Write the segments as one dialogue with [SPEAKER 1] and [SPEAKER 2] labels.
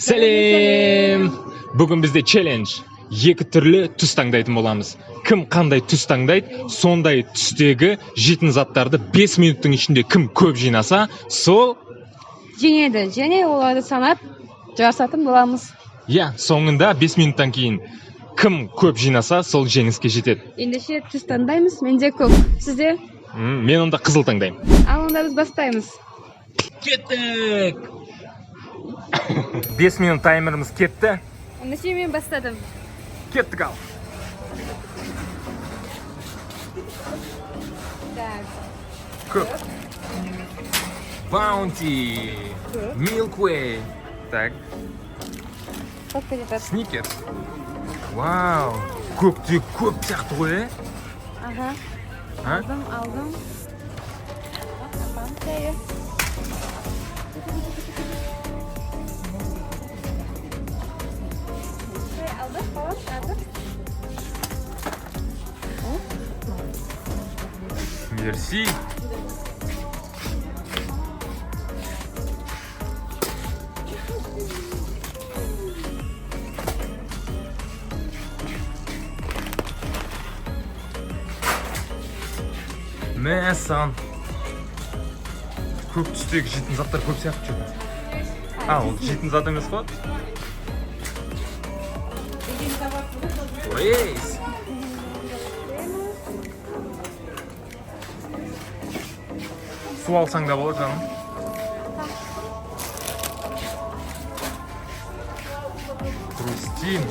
[SPEAKER 1] Сәлем! Бүгін бізде челлендж. Екі түрлі түс таңдайтын боламыз. Кім қандай түс таңдайды, сондай түстегі жейтін заттарды 5 минуттың ішінде кім көп жинаса, сол
[SPEAKER 2] жеңеді және оларды санап жарысатын боламыз.
[SPEAKER 1] соңында 5 минуттан кейін кім көп жинаса, сол жеңіске жетеді.
[SPEAKER 2] Ендеше түс таңдаймыз, менде көк. Сізде?
[SPEAKER 1] Мен онда қызыл таңдаймын.
[SPEAKER 2] Ал онда біз бастаймыз.
[SPEAKER 1] Кеттік! 5 минут таймеріміз кетті.
[SPEAKER 2] Ендеше мен бастадым.
[SPEAKER 1] Кеттік ал.
[SPEAKER 2] Так.
[SPEAKER 1] Көп. Bounty. Milky Way. Так,
[SPEAKER 2] Сколько где-то?
[SPEAKER 1] Snickers. Вау. Көпте көп сияқты ғой,
[SPEAKER 2] Ага.
[SPEAKER 1] А?
[SPEAKER 2] Aldım. Пантея. Aldık, tamam, aldık.
[SPEAKER 1] Мерси. Мә сан. Көк түстегі жейтін заттар көп сияқты что-то. Ол жейтін зат емес қой. Рейс. Су алсаң да болады, жаным. Хрустим.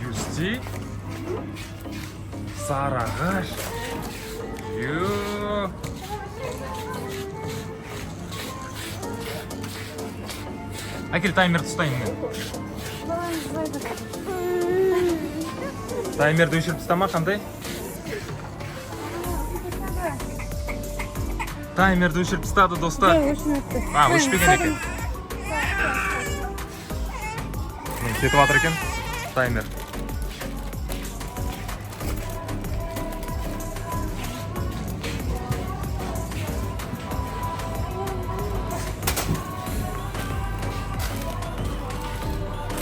[SPEAKER 1] Юсти. Сарыағаш. Әкел таймерді ұстайын мен. Таймерді өшіріп тастама, қандай? Таймерді өшіріп тастады, достар. Өшпеген екен. Кетіп жатыр екен таймер.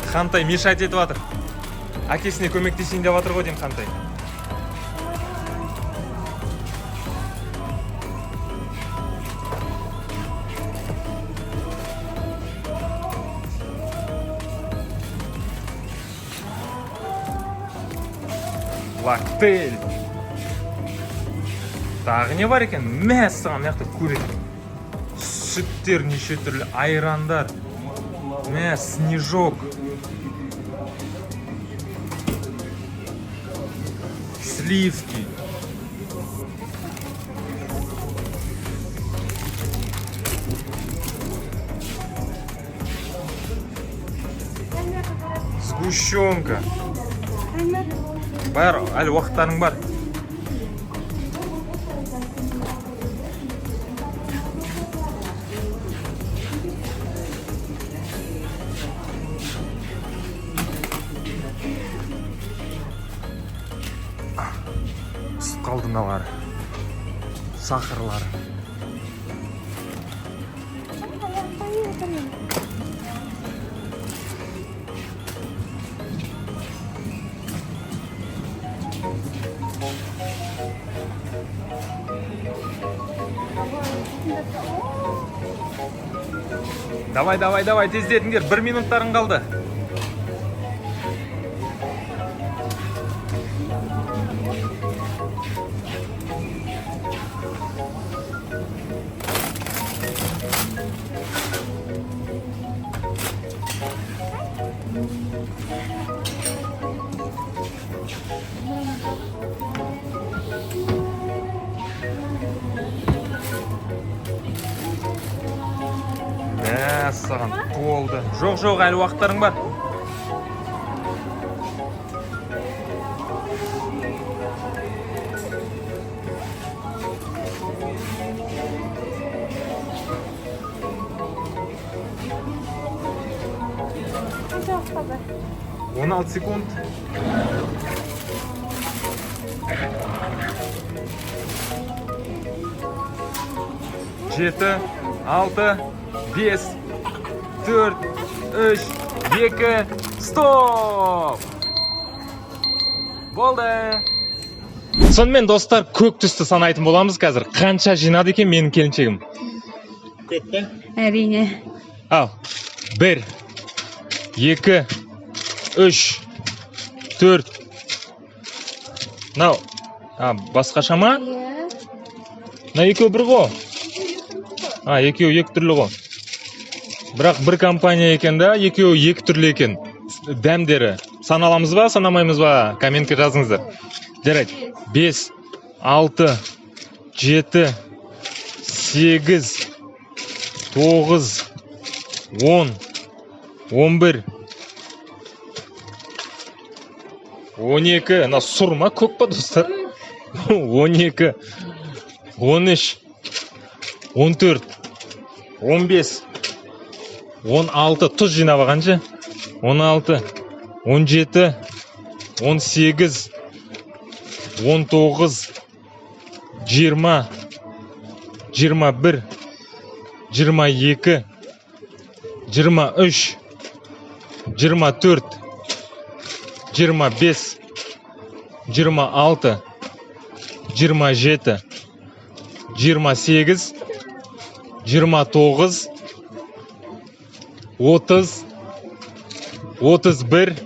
[SPEAKER 1] Қантай мешать етіп жатыр. Әкесіне көмектесейін деп жатыр ғой деймін, Қантай. Лактель. Тағы не бар екен? Мәссаған, мына жақта көреді. Сүттер, неше түрлі айрандар. Снежок. Сливки. Сгущенка. Бар, әлі уақыттарың бар. Түсіп қалды мыналар. Сахарлар. Давай, тездетіңдер. 1 минуттарың қалды. Мәссаған, болды. Жоқ, әлі уақыттарың бар.
[SPEAKER 2] Қанша уақыт қалды?
[SPEAKER 1] 16 секунд. Жеті, алты, бес, төрт, үш, екі, стоп! Болды! Сонымен достар, көк түсті санайтын боламыз қазір. Қанша жинады екен менің келіншегім? Көп пе?
[SPEAKER 2] Әрине.
[SPEAKER 1] Ал, 1, 2, 3, 4. Мынау, басқаша ма?
[SPEAKER 2] Иә.
[SPEAKER 1] Мына екеу бір ғой. Екеу екі түрлі ғой. Бірақ бір компания екен да, екеу екі түрлі екен. Дәмдері. Саналамыз ба, санамаймыз ба? Комментке жазыңыздар. Жарайды. 5, 6, 7, 8, 9, 10, 11, 12. Мына сұр ма, көк па достар? 12, 13, 14, 15, 16. Тұз жинап алғанша. 16, 17, 18, 19, 20, 21, 22, 23, 24, 25, 26, 27, 28, 29, 30, 31,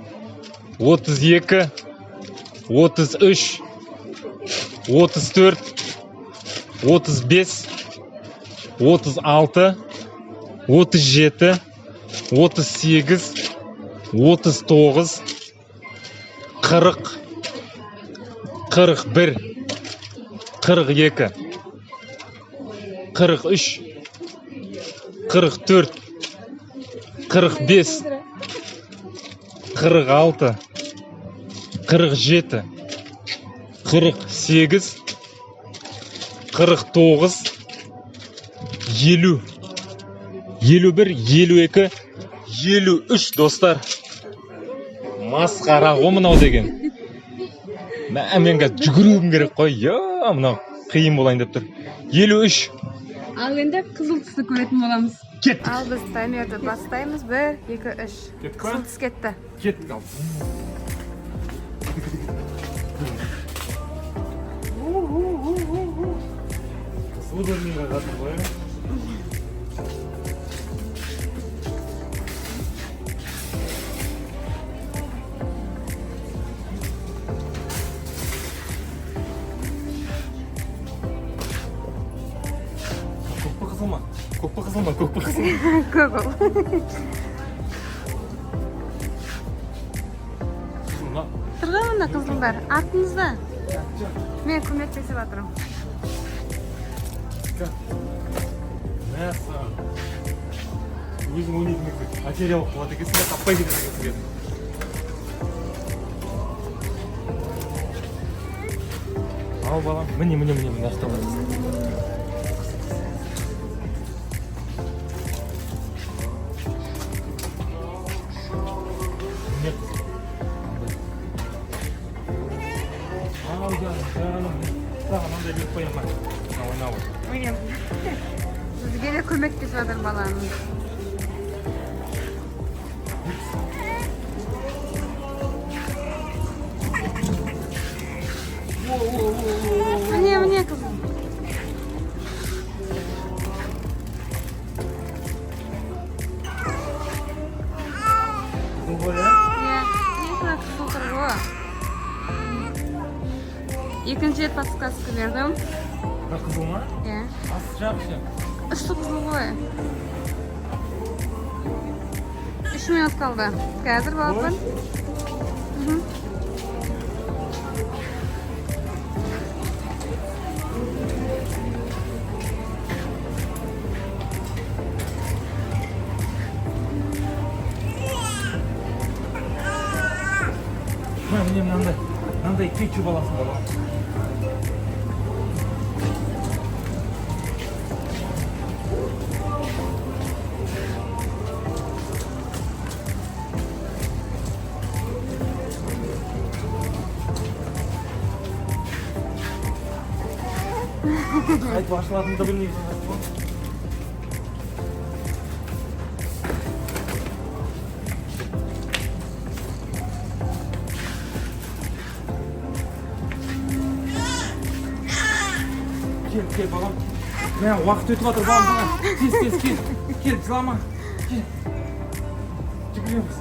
[SPEAKER 1] 32, 33, 34, 35, 36, 37, 38, 39, 40, 41, 42, 43, 44, 45, 46, 47, 48, 49, 50, 51, 52, 53 достар. Масқара ғой мынау деген. Мен қазір жүгіруім керек қой. Мынау қиын болайын деп тұр. 53.
[SPEAKER 2] Ал енді қызыл түсті көретін боламыз.
[SPEAKER 1] Кеттік.
[SPEAKER 2] Ал біз таймерді бастаймыз. 1, 2, 3.
[SPEAKER 1] Кеттік па?
[SPEAKER 2] Қызыл түс кетті.
[SPEAKER 1] Кеттік ал. Қызыл бөлмеге қатыр ғой. Көкпе қызылма.
[SPEAKER 2] Көп ол.
[SPEAKER 1] Қызылма.
[SPEAKER 2] Тұрған мында қызылдар. Артыңызда. Мен көмектесіп жатырмын.
[SPEAKER 1] Мәссаған. Өзің ойнайтын мектеп. Материалық болады екенсің де таппай кетеді екенсің. Ал балам, міне, ашта барасың. Жаным, саған андай беріп қоям ба? Ойнап
[SPEAKER 2] Ойнап. Бізге де көмектесіп жатыр баламыз. Міне қызым.
[SPEAKER 1] Қызыл ғой, ә?
[SPEAKER 2] Иә, қызыл тұр ғой. Екінші рет подсказка бердім.
[SPEAKER 1] Қызыл ма?
[SPEAKER 2] Иә.
[SPEAKER 1] Асы жақсы.
[SPEAKER 2] Үшті қызыл ғой. 3 минут қалды. Қазір балапын.
[SPEAKER 1] Міне мынандай кетчуп аласың бала. Қайтып ашылатынды білмейсің. Кел балам. Мен уақыт өтіп жатыр балам саған. Тез кел, жылама. Кел. Жүгіреміз.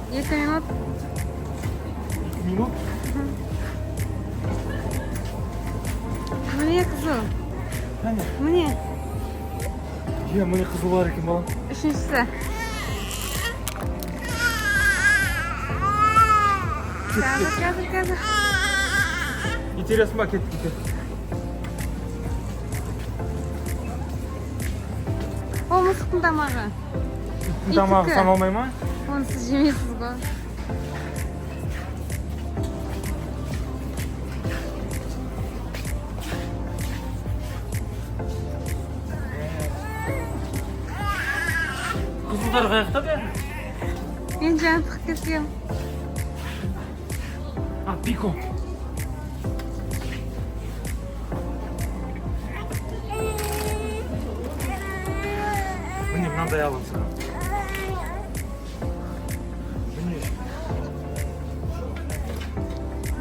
[SPEAKER 2] 2 минут.
[SPEAKER 1] 2 минут?
[SPEAKER 2] Міне қызыл.
[SPEAKER 1] Қане?
[SPEAKER 2] Міне.
[SPEAKER 1] Міне қызыл бар екен балам.
[SPEAKER 2] Үшіншісі. Қазір.
[SPEAKER 1] Интересно ба, кет.
[SPEAKER 2] Ол мысықтың тамағы.
[SPEAKER 1] Тамағы саналмай ма?
[SPEAKER 2] Оны сіз жемейсіз ғой.
[SPEAKER 1] Қызылдар қаяқта бәрі?
[SPEAKER 2] Мен жаңа кеткем.
[SPEAKER 1] Пико. Міне мынандай алып саған. Міне.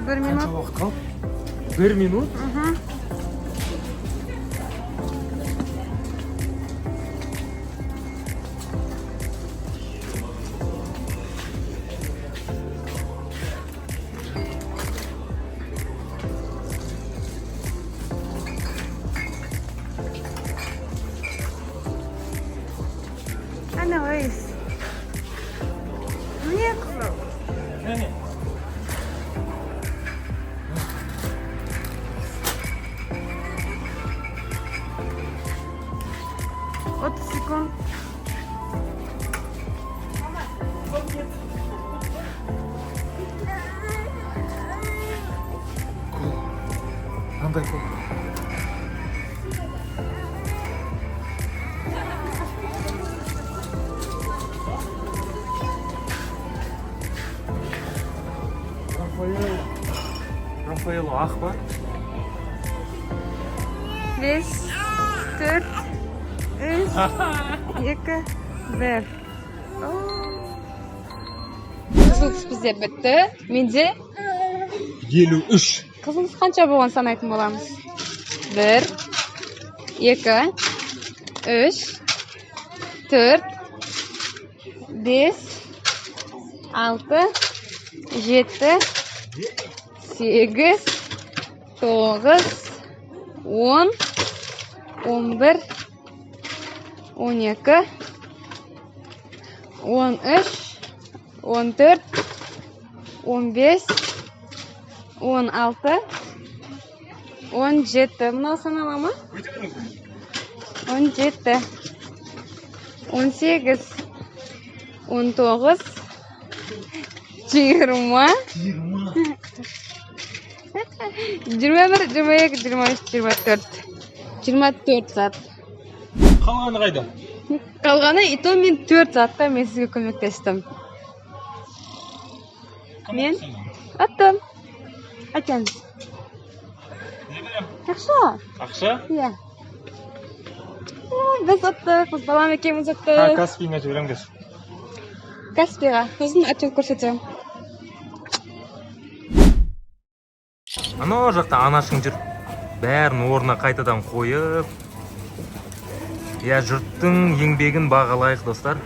[SPEAKER 2] 1 минут.
[SPEAKER 1] Қанша уақыт қалды? 1 минут?
[SPEAKER 2] Ana Luis. Mine қызыл.
[SPEAKER 1] Міне.
[SPEAKER 2] 30 секунд.
[SPEAKER 1] Қандай кол? Рафаэло ақ па?
[SPEAKER 2] 5, 4, 3, 2, 1. Қызыл түс бізде бітті. Менде
[SPEAKER 1] 53.
[SPEAKER 2] қызыл түс қанша болған санайтын боламыз. 1, 2, 3, 4, 5, 6, 7, 8, 9, 10, 11, 12, 13, 14, 15, 16, 17. Мынау санала ма? 17, 18, 19, 20, 21, 22, 23, 24. 24 зат.
[SPEAKER 1] Қалғаны қайда?
[SPEAKER 2] Қалғаны ито мен 4 затта мен сізге көмектестім. Мен аттым. Айтаңыз.
[SPEAKER 1] Не берем?
[SPEAKER 2] Ақша.
[SPEAKER 1] Ақша?
[SPEAKER 2] Иә. Біз аттық, біз балам екеуміз аттық.
[SPEAKER 1] Каспийға жібереміз.
[SPEAKER 2] Каспийға. Сосын отчет көрсетемін.
[SPEAKER 1] Анау жақта анашың жүр. Бәрін орнына қайтадан қойып. Я жұрттың еңбегін бағалайық, достар.